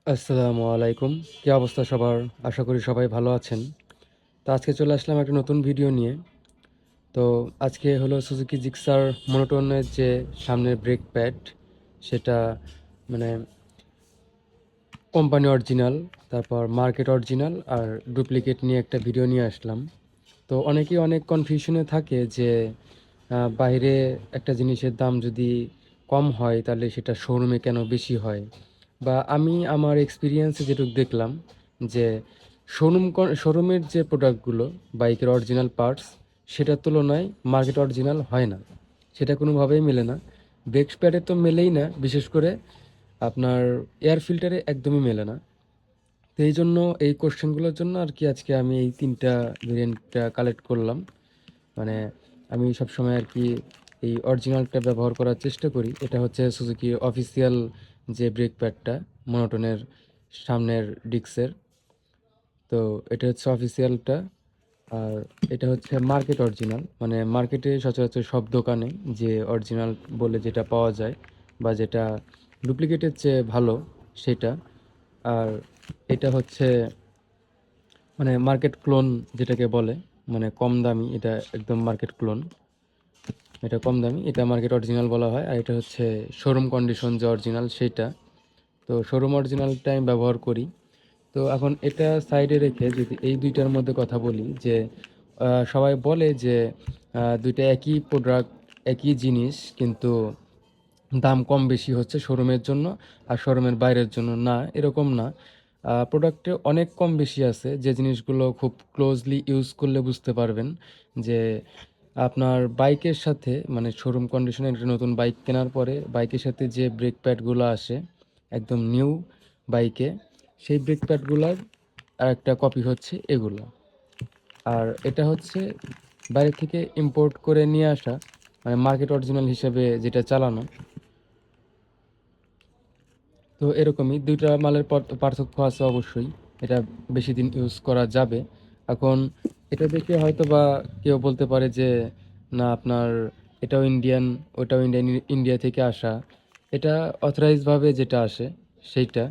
আসসালামু আলাইকুম। কি অবস্থা সবার? আশা করি সবাই ভালো আছেন। তো আজকে চলে আসলাম একটা নতুন ভিডিও নিয়ে। তো আজকে হলো সুজুকি জিক্সার মনোটনের যে সামনের ব্রেক প্যাড সেটা মানে কোম্পানি অরিজিনাল, তারপর মার্কেট অরিজিনাল আর ডুপ্লিকেট নিয়ে একটা ভিডিও নিয়ে আসলাম। তো অনেকেই অনেক কনফিউশনে থাকে যে বাইরে একটা জিনিসের দাম যদি কম হয় তাহলে সেটা শোরুমে কেন বেশি হয়, বা আমি আমার এক্সপিরিয়েন্সে যেটুকু দেখলাম যে শোরুমের যে প্রোডাক্টগুলো বাইকের অরিজিনাল পার্টস সেটার তুলনায় মার্কেট অরিজিনাল হয় না, সেটা কোনোভাবেই মেলে না। ব্রেক প্যাডে তো মেলেই না, বিশেষ করে আপনার এয়ার ফিল্টারে একদমই মেলে না। তো এই জন্য এই কোশ্চেনগুলোর জন্য আর কি আজকে আমি এই তিনটা ভেরিয়েন্টটা কালেক্ট করলাম। মানে আমি সবসময় আর কি এই অরিজিনালটা ব্যবহার করার চেষ্টা করি। এটা হচ্ছে সুজুকি অফিসিয়াল যে ব্রেক প্যাডটা মনোটনের সামনের ডিস্কের। তো এটা হচ্ছে অফিসিয়ালটা। আর এটা হচ্ছে মার্কেট অরিজিনাল, মানে মার্কেটে সচরাচর সব দোকানে যে অরিজিনাল বলে যেটা পাওয়া যায় বা যেটা ডুপ্লিকেটের চেয়ে ভালো সেটা। আর এটা হচ্ছে মানে মার্কেট ক্লোন যেটাকে বলে, মানে কম দামি, এটা একদম মার্কেট ক্লোন। এটা কম দামি, এটা মার্কেট অরিজিনাল বলা হয়। আর এটা হচ্ছে শোরুম কন্ডিশন যে অরিজিনাল সেইটা। তো শোরুম অরিজিনালটা আমি ব্যবহার করি। তো এখন এটা সাইডে রেখে যদি এই দুইটার মধ্যে কথা বলি যে সবাই বলে যে দুইটা একই প্রোডাক্ট, একই জিনিস, কিন্তু দাম কম বেশি হচ্ছে শোরুমের জন্য আর শোরুমের বাইরের জন্য। না, এরকম না। প্রোডাক্টে অনেক কম বেশি আছে, যে জিনিসগুলো খুব ক্লোজলি ইউজ করলে বুঝতে পারবেন যে আপনার বাইকের সাথে, মানে শোরুম কন্ডিশনে একটা নতুন বাইক কেনার পরে বাইকের সাথে যে ব্রেক প্যাডগুলো আসে একদম নিউ বাইকে, সেই ব্রেক প্যাডগুলোর আর একটা কপি হচ্ছে এগুলো। আর এটা হচ্ছে বাইরে থেকে ইম্পোর্ট করে নিয়ে আসা, মানে মার্কেট অরিজিনাল হিসেবে যেটা চালানো। তো এরকমই দুইটা মালের পার্থক্য আছে অবশ্যই। এটা বেশি দিন ইউজ করা যাবে। এখন এটা দেখে হয়তো বা কেউ বলতে পারে যে না, আপনার এটাও ইন্ডিয়ান, ওটাও ইন্ডিয়ান, ইন্ডিয়া থেকে আসা। এটা অথরাইজভাবে যেটা আসে সেইটা,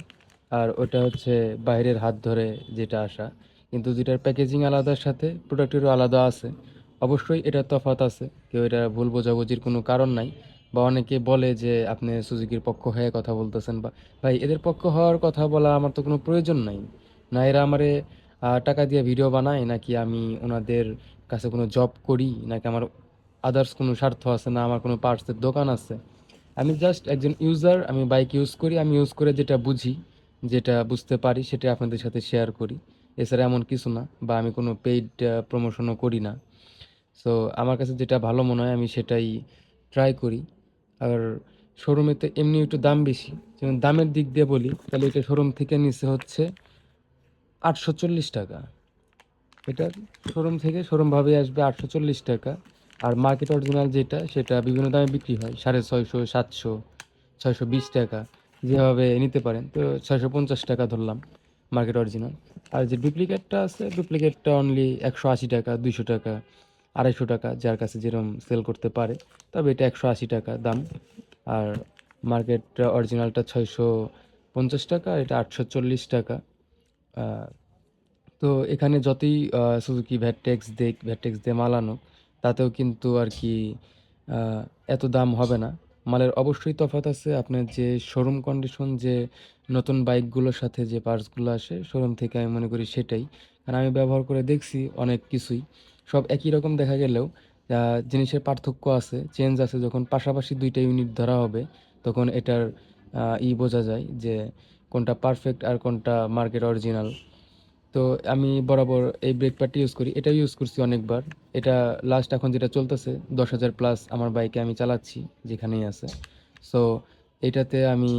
আর ওটা হচ্ছে বাইরের হাত ধরে যেটা আসা। কিন্তু দুইটার প্যাকেজিং আলাদার সাথে প্রোডাক্টেরও আলাদা আছে। অবশ্যই এটা তফাৎ আছে, কেউ এটা ভুল বোঝাবুঝির কোনো কারণ নাই। বা অনেকে বলে যে আপনি সুজুকির পক্ষ হয়ে কথা বলতেছেন, বা ভাই এদের পক্ষ হওয়ার কথা বলা আমার তো কোনো প্রয়োজন নাই। না এরা আমারে টাকা দিয়ে ভিডিও বানায়, নাকি আমি ওনাদের কাছে কোনো জব করি, নাকি আমার আদার্স কোনো স্বার্থ আছে, না আমার কোনো পার্টসের দোকান আছে। আমি জাস্ট একজন ইউজার, আমি বাইক ইউজ করি, আমি ইউজ করে যেটা বুঝি, যেটা বুঝতে পারি সেটা আপনাদের সাথে শেয়ার করি। এছাড়া এমন কিছু না, বা আমি কোনো পেইড প্রমোশনও করি না। সো আমার কাছে যেটা ভালো মনে হয় আমি সেটাই ট্রাই করি। আর শোরুমে তো এমনি একটু দাম বেশি। যেমন দামের দিক দিয়ে বলি তাহলে এটা শোরুম থেকে নিচে হচ্ছে 840 টাকা। এটা শোরুম থেকে শোরুমভাবে আসবে 840 টাকা। আর মার্কেট অরিজিনাল যেটা সেটা বিভিন্ন দামে বিক্রি হয়, 650, 700, 620 টাকা, যেভাবে নিতে পারেন। তো 650 টাকা ধরলাম মার্কেট অরিজিনাল। আর যে ডুপ্লিকেটটা আছে, ডুপ্লিকেটটা অনলি 180 টাকা, 200 টাকা, 250 টাকা, যার কাছে যেরকম সেল করতে পারে। তবে এটা 180 টাকা দাম। আর মার্কেট অরিজিনালটা 650 টাকা, এটা 840 টাকা। তো এখানে যতই সুজুকি ভ্যাট ট্যাক্স দেক, ভ্যাট ট্যাক্স দিয়ে মাল আনুক, তাতেও কিন্তু আর কি আহ, এত দাম হবে না। মালের অবশ্যই তফাৎ আছে। আপনার যে শোরুম কন্ডিশন, যে নতুন বাইকগুলোর সাথে যে পার্টসগুলো আসে শোরুম থেকে, আমি মনে করি সেটাই। কারণ আমি ব্যবহার করে দেখছি অনেক কিছুই, সব একই রকম দেখা গেলেও জিনিসের পার্থক্য আছে, চেঞ্জ আছে। যখন পাশাপাশি দুইটা ইউনিট ধরা হবে তখন এটার বোঝা যায় যে কোনটা পারফেক্ট আর কোনটা মার্কেট অরিজিনাল। তো আমি বরাবর এই ব্রেক প্যাডটি ইউজ করি, এটা ইউজ করছি অনেকবার। এটা লাস্ট এখন যেটা চলতেছে 10,000+ আমার বাইকে আমি চালাচ্ছি, যেখানেই আছে। সো এটাতে আমি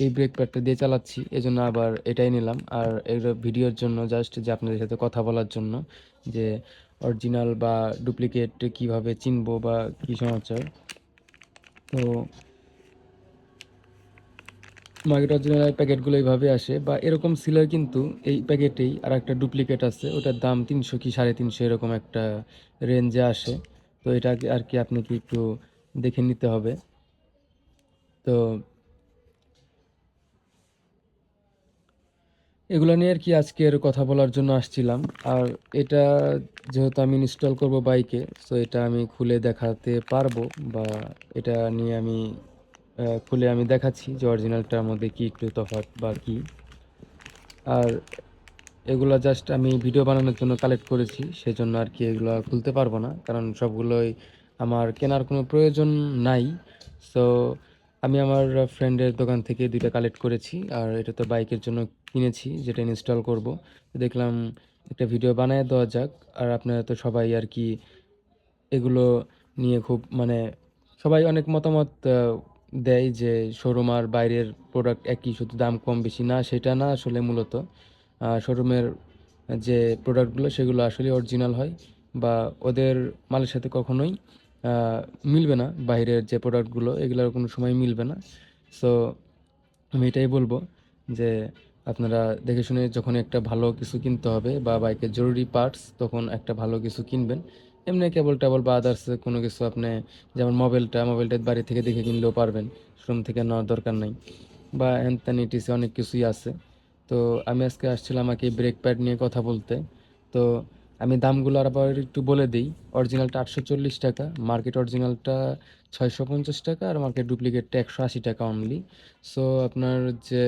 এই ব্রেক প্যাডটা দিয়ে চালাচ্ছি, এজন্য আবার এটাই নিলাম। আর এর ভিডিওর জন্য জাস্ট যে আপনাদের সাথে কথা বলার জন্য যে অরিজিনাল বা ডুপ্লিকেট কিভাবে চিনবো বা কি সমাচার। তো মার্কেট অরিজিনাল প্যাকেটগুলো এইভাবে আসে, বা এরকম সিলার কিন্তু এই প্যাকেটেই আর একটা ডুপ্লিকেট আছে, ওটার দাম 300 কি 350 এরকম একটা রেঞ্জে আসে। তো এটা আর কি আপনাকে একটু দেখে নিতে হবে। তো এগুলো নিয়ে আর কি আজকের কথা বলার জন্য আসছিলাম। আর এটা যেহেতু আমি ইনস্টল করব বাইকে, সো এটা আমি খুলে দেখাতে পারবো, বা এটা নিয়ে আমি খুলে আমি দেখাচ্ছি যে অরিজিনালটার মধ্যে কি একটু তফাৎ বা কি। আর এগুলা জাস্ট আমি ভিডিও বানানোর জন্য কালেক্ট করেছি, সেজন্য আর কি এগুলো খুলতে পারবো না, কারণ সবগুলোই আমার কেনার কোনো প্রয়োজন নাই। সো আমি আমার ফ্রেন্ডের দোকান থেকে দুইটা কালেক্ট করেছি, আর এটা তো বাইকের জন্য কিনেছি যেটা ইনস্টল করব। দেখলাম একটা ভিডিও বানায় দেওয়া যাক। আর আপনারা তো সবাই আর কি এগুলো নিয়ে খুব মানে সবাই অনেক মতামত দেয় যে শোরুম আর বাইরের প্রোডাক্ট একই, শুধু দাম কম বেশি না, সেটা না আসলে মূলত শোরুমের যে প্রোডাক্টগুলো সেগুলো আসলে অরিজিনাল হয়, বা ওদের মালের সাথে কখনোই আহ, মিলবে না। বাইরের যে প্রোডাক্টগুলো এগুলোর কোনো সময় মিলবে না। সো আমি এটাই বলবো যে আপনারা দেখে শুনে যখন একটা ভালো কিছু কিনতে হবে বা বাইকের জরুরি পার্টস, তখন একটা ভালো কিছু কিনবেন। এমনি কেবল টেবল বা আদার্স কোনো কিছু আপনি, যেমন মোবাইলটা বাড়ি থেকে দেখে কিনলেও পারবেন, শোরুম থেকে নেওয়ার দরকার নাই। বা হ্যান ত্যান ইটিসি অনেক কিছুই আছে। তো আমি আজকে আসছিলাম আমাকে ব্রেক প্যাড নিয়ে কথা বলতে। তো আমি দামগুলো আবার একটু বলে দিই। অরিজিনালটা 840 টাকা, মার্কেট অরিজিনালটা 650 টাকা, আর মার্কেট ডুপ্লিকেটটা 180 টাকা অনলি। সো আপনার যে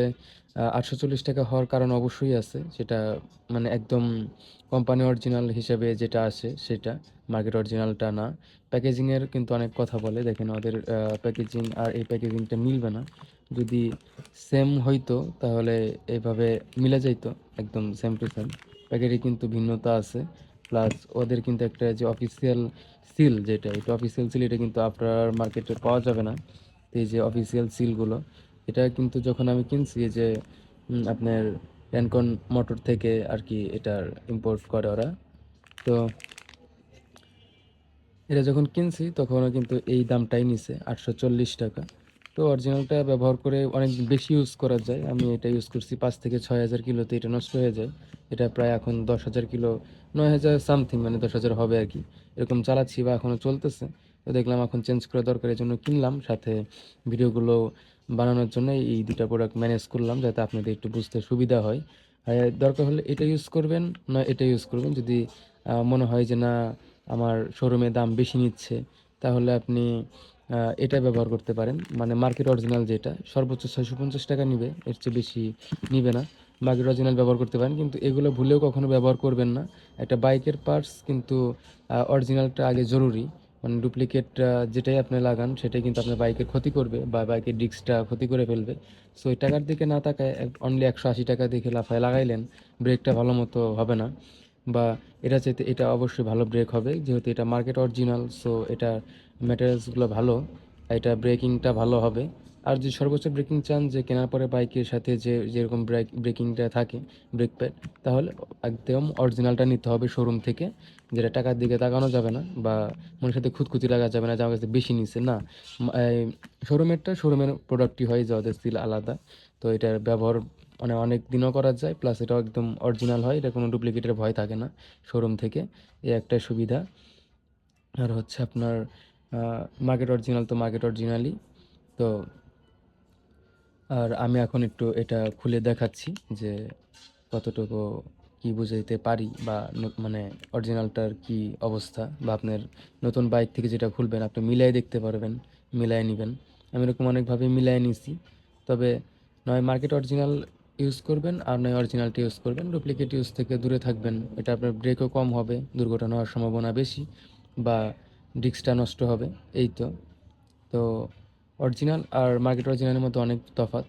840 টাকা হওয়ার কারণ অবশ্যই আছে, সেটা মানে একদম কোম্পানি অরিজিনাল হিসেবে যেটা আসে সেটা, মার্কেট অরিজিনালটা না। প্যাকেজিংয়ের কিন্তু অনেক কথা বলে, দেখেন ওদের প্যাকেজিং আর এই প্যাকেজিংটা মিলবে না। যদি সেম হইতো তাহলে এইভাবে মিলে যাইতো, একদম সেম টু সেম। প্যাকেটে কিন্তু ভিন্নতা আছে। প্লাস ওদের কিন্তু একটা যে অফিসিয়াল সিল, যেটা এটা অফিসিয়াল সিল, এটা কিন্তু আপনার মার্কেটে পাওয়া যাবে না। তো এই যে অফিসিয়াল সিলগুলো, এটা কিন্তু যখন আমি কিনছি, এই যে আপনার র্যানকন মোটর থেকে আর কি এটার ইম্পোর্ট করে ওরা। তো এটা যখন কিনছি তখনও কিন্তু এই দামটাই নিছে, 840 টাকা। তো অরিজিনালটা ব্যবহার করে অনেক বেশি ইউজ করা যায়। আমি এটা ইউজ করছি 5 থেকে 6 হাজার কিলোতে এটা নষ্ট হয়ে যায়। এটা প্রায় এখন 10 হাজার কিলো, 9 হাজার সামথিং, মানে 10 হাজার হবে আর কি, এরকম চালাচ্ছি বা এখনও চলতেছে। তো দেখলাম এখন চেঞ্জ করা দরকার, এই জন্য কিনলাম। সাথে ভিডিওগুলো বানানোর জন্য এই দুটা প্রোডাক্ট ম্যানেজ করলাম, যাতে আপনাদের একটু বুঝতে সুবিধা হয়। আর দরকার হলে এটা ইউজ করবেন, না এটা ইউজ করবেন। যদি মনে হয় যে না, আমার শোরুমে দাম বেশি নিচ্ছে, তাহলে আপনি এটা ব্যবহার করতে পারেন। মানে মার্কেট অরিজিনাল যেটা সর্বোচ্চ 650 টাকা নিবে, এর চেয়ে বেশি নিবে না। মার্কেট অরিজিনাল ব্যবহার করতে পারেন, কিন্তু এগুলো ভুলেও কখনো ব্যবহার করবেন না। একটা বাইকের পার্টস কিন্তু অরিজিনালটা আগে জরুরি। মানে ডুপ্লিকেট যেটাই আপনি লাগান সেটাই কিন্তু আপনার বাইকের ক্ষতি করবে বা বাইকের ডিস্কটা ক্ষতি করে ফেলবে। সো এই টাকার দিকে না তাকায় অনলি 180 টাকা দেখে লাফায় লাগাইলেন, ব্রেকটা ভালো মতো হবে না। বা এটা চাইতে এটা অবশ্যই ভালো ব্রেক হবে, যেহেতু এটা মার্কেট অরিজিনাল। সো এটা ম্যাটেরিয়ালসগুলো ভালো, এটা ব্রেকিংটা ভালো হবে। আর যদি সর্বোচ্চ ব্রেকিং চান, যে কেনার পরে বাইকের সাথে যে যেরকম ব্রেকিংটা থাকে, ব্রেক প্যাড, তাহলে একদম অরিজিনালটা নিতে হবে শোরুম থেকে। যেটা টাকার দিকে তাকানো যাবে না, বা মনের সাথে খুঁতখুঁতি লাগা যাবে না যে আমার কাছে বেশি নিচ্ছে না। শোরুমেরটা শোরুমের প্রোডাক্টই হয়, যে ওদের সিল আলাদা। তো এটার ব্যবহার মানে অনেক দিনও করা যায়, প্লাস এটাও একদম অরিজিনাল হয়, এটা কোনো ডুপ্লিকেটের ভয় থাকে না শোরুম থেকে। এই একটা সুবিধা। আর হচ্ছে আপনার মার্কেট অরিজিনাল তো মার্কেট অরিজিনালই। তো আর আমি এখন একটু এটা খুলে দেখাচ্ছি যে কতটুকু কি বুঝাইতে পারি, বা মানে অরিজিনালটার কি অবস্থা, বা আপনার নতুন বাইক থেকে যেটা খুলবেন আপনি মিলাই দেখতে পারবেন, মিলাই নেবেন। আমি এরকম অনেকভাবে মিলাই নিছি। তবে নয় মার্কেট অরিজিনাল ইউজ করবেন, আর নয় অরিজিনালটা ইউজ করবেন। ডুপ্লিকেট ইউজ থেকে দূরে থাকবেন, এটা আপনার ব্রেকও কম হবে, দুর্ঘটনা হওয়ার সম্ভাবনা বেশি, বা ডিস্কটা নষ্ট হবে। এই তো। তো অরিজিনাল আর মার্কেট অরিজিনালের মধ্যে অনেক তফাৎ,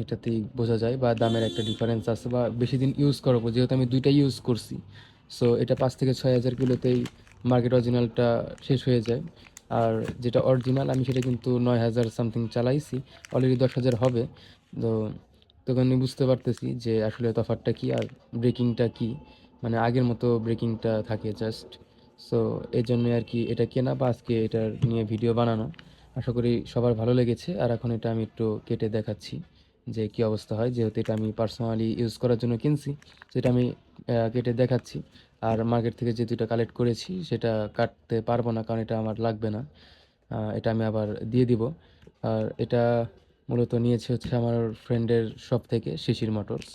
এটাতেই বোঝা যায়। বা দামের একটা ডিফারেন্স আছে, বা বেশি দিন ইউজ করবো যেহেতু আমি দুইটাই ইউজ করছি। সো এটা 5 থেকে 6 হাজার কিলোতেই মার্কেট অরিজিনালটা শেষ হয়ে যায়। আর যেটা অরিজিনাল আমি সেটা কিন্তু 9 হাজার সামথিং চালাইছি, অলরেডি 10 হাজার হবে। তো তখন আমি বুঝতে পারতেছি যে আসলে তফাৎটা কি আর ব্রেকিংটা কি, মানে আগের মতো ব্রেকিংটা থাকে জাস্ট। সো এই জন্য আর কি এটা কেনা, বা আজকে এটার নিয়ে ভিডিও বানানো। আশা করি সবার ভালো লেগেছে। আর এখন এটা আমি একটু কেটে দেখাচ্ছি যে কি অবস্থা হয়, যেহেতু এটা আমি পার্সোনালি ইউজ করার জন্য কিনছি, সেটা আমি কেটে দেখাচ্ছি। আর মার্কেট থেকে যে দুইটা কালেক্ট করেছি সেটা কাটতে পারবো না, কারণ এটা আমার লাগবে না। এটা আমি আবার দিয়ে দিব। আর এটা মূলত নিয়েছি হচ্ছে আমার ফ্রেন্ডের শপ থেকে, শিশির মোটরস।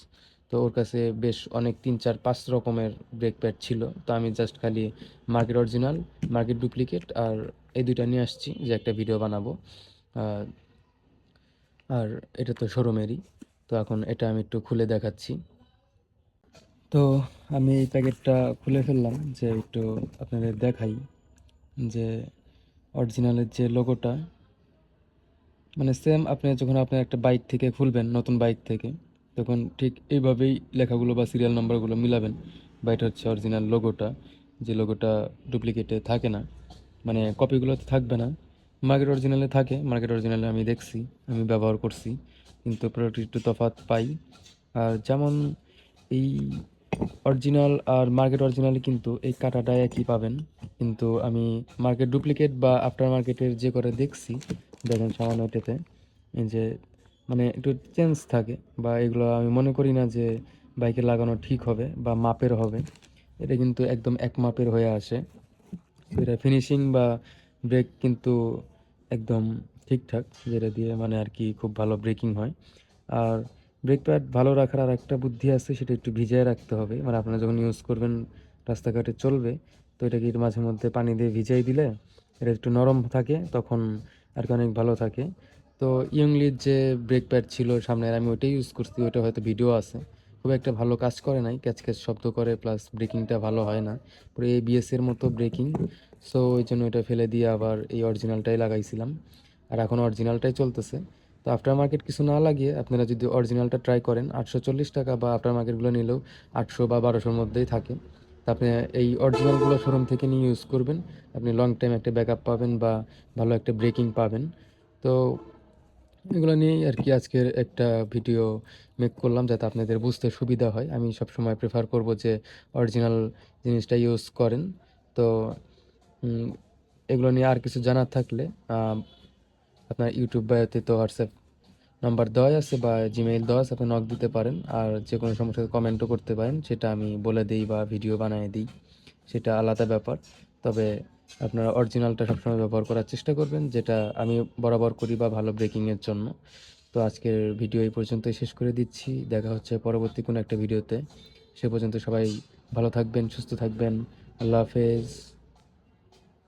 তো ওর কাছে বেশ অনেক 3 4 5 রকমের ব্রেক প্যাড ছিল। তো আমি জাস্ট খালি মার্কেট অরিজিনাল, মার্কেট ডুপ্লিকেট আর এই দুইটা নিয়ে আসছি যে একটা ভিডিও বানাবো। আহ, আর এটা তো শোরুমেরই। তো এখন এটা আমি একটু খুলে দেখাচ্ছি। তো আমি এই প্যাকেটটা খুলে ফেললাম যে একটু আপনাদের দেখাই যে অরিজিনালের যে লোগোটা, মানে সেম আপনি যখন আপনার একটা বাইক থেকে খুলবেন, নতুন বাইক থেকে, তখন ঠিক এইভাবেই লেখাগুলো বা সিরিয়াল নাম্বারগুলো মিলাবেন। বা এটা হচ্ছে অরিজিনাল লোগোটা, যে লোগোটা ডুপ্লিকেটে থাকে না, মানে কপিগুলোতে থাকবে না। মার্কেট অরিজিনালে থাকে, মার্কেট অরিজিনালে আমি দেখছি, আমি ব্যবহার করছি, কিন্তু প্রোডাক্ট একটু তফাৎ পাই। আর যেমন এই অরিজিনাল আর মার্কেট অরিজিনালে কিন্তু এই কাটাটা একই পাবেন, কিন্তু আমি মার্কেট ডুপ্লিকেট বা আফটার মার্কেটের যে করে দেখছি, দেখেন সামান্য এটাতে এই যে মানে একটু চেঞ্জ থাকে, বা এগুলো আমি মনে করি না যে বাইকে লাগানো ঠিক হবে বা মাপের হবে। এটা কিন্তু একদম এক মাপের হয়ে আসে। এটা ফিনিশিং বা ব্রেক কিন্তু একদম ঠিকঠাক, যেটা দিয়ে মানে আর কি খুব ভালো ব্রেকিং হয়। আর ব্রেক প্যাড ভালো রাখার আর একটা বুদ্ধি আছে, সেটা একটু ভিজিয়ে রাখতে হবে। মানে আপনারা যখন ইউজ করবেন, রাস্তাঘাটে চলবে, তো এটাকে একটু মাঝে মধ্যে পানি দিয়ে ভিজিয়ে দিলে এটা একটু নরম থাকে, তখন আর কি অনেক ভালো থাকে। তো ইয়ংলির যে ব্রেক প্যাড ছিল সামনের, আমি ওইটাই ইউজ করছি, ওইটা হয়তো ভিডিও আছে, খুব একটা ভালো কাজ করে নাই, ক্যাচ ক্যাচ শব্দ করে, প্লাস ব্রেকিংটা ভালো হয় না, পুরো ABS এর মতো ব্রেকিং। সো ওই জন্য এটা ফেলে দিয়ে আবার এই অরিজিনালটাই লাগাইছিলাম, আর এখন অরিজিনালটাই চলতেছে। তো আফটার মার্কেট কিছু না লাগিয়ে আপনারা যদি অরিজিনালটা ট্রাই করেন, 840 টাকা, বা আফটার মার্কেটগুলো নিলেও 800 বা 1200-র মধ্যেই থাকে। তো আপনি এই অরিজিনালগুলো শোরুম থেকে নিয়ে ইউজ করবেন, আপনি লং টাইম একটা ব্যাকআপ পাবেন বা ভালো একটা ব্রেকিং পাবেন। তো এগুলো নিয়েই আর কি আজকের একটা ভিডিও মেক করলাম, যাতে আপনাদের বুঝতে সুবিধা হয়। আমি সবসময় প্রেফার করব যে অরিজিনাল জিনিসটা ইউজ করেন। তো উম, এগুলো নিয়ে আর কিছু জানার থাকলে আপনার ইউটিউব বায়োতে তো হোয়াটসঅ্যাপ নাম্বার দেওয়াই আছে বা জিমেইল দেওয়া আছে, আপনি নক দিতে পারেন। আর যে কোনো সমস্যাতে কমেন্টও করতে পারেন, সেটা আমি বলে দিই বা ভিডিও বানিয়ে দিই, সেটা আলাদা ব্যাপার। তবে আপনারা অরিজিনালটা সবসময় ব্যবহার করার চেষ্টা করবেন, যেটা আমি বরাবর করি বা ভালো ব্রেকিংয়ের জন্য। তো আজকের ভিডিও এই পর্যন্তই শেষ করে দিচ্ছি, দেখা হচ্ছে পরবর্তী কোনো একটা ভিডিওতে। সে পর্যন্ত সবাই ভালো থাকবেন, সুস্থ থাকবেন। আল্লাহ হাফেজ।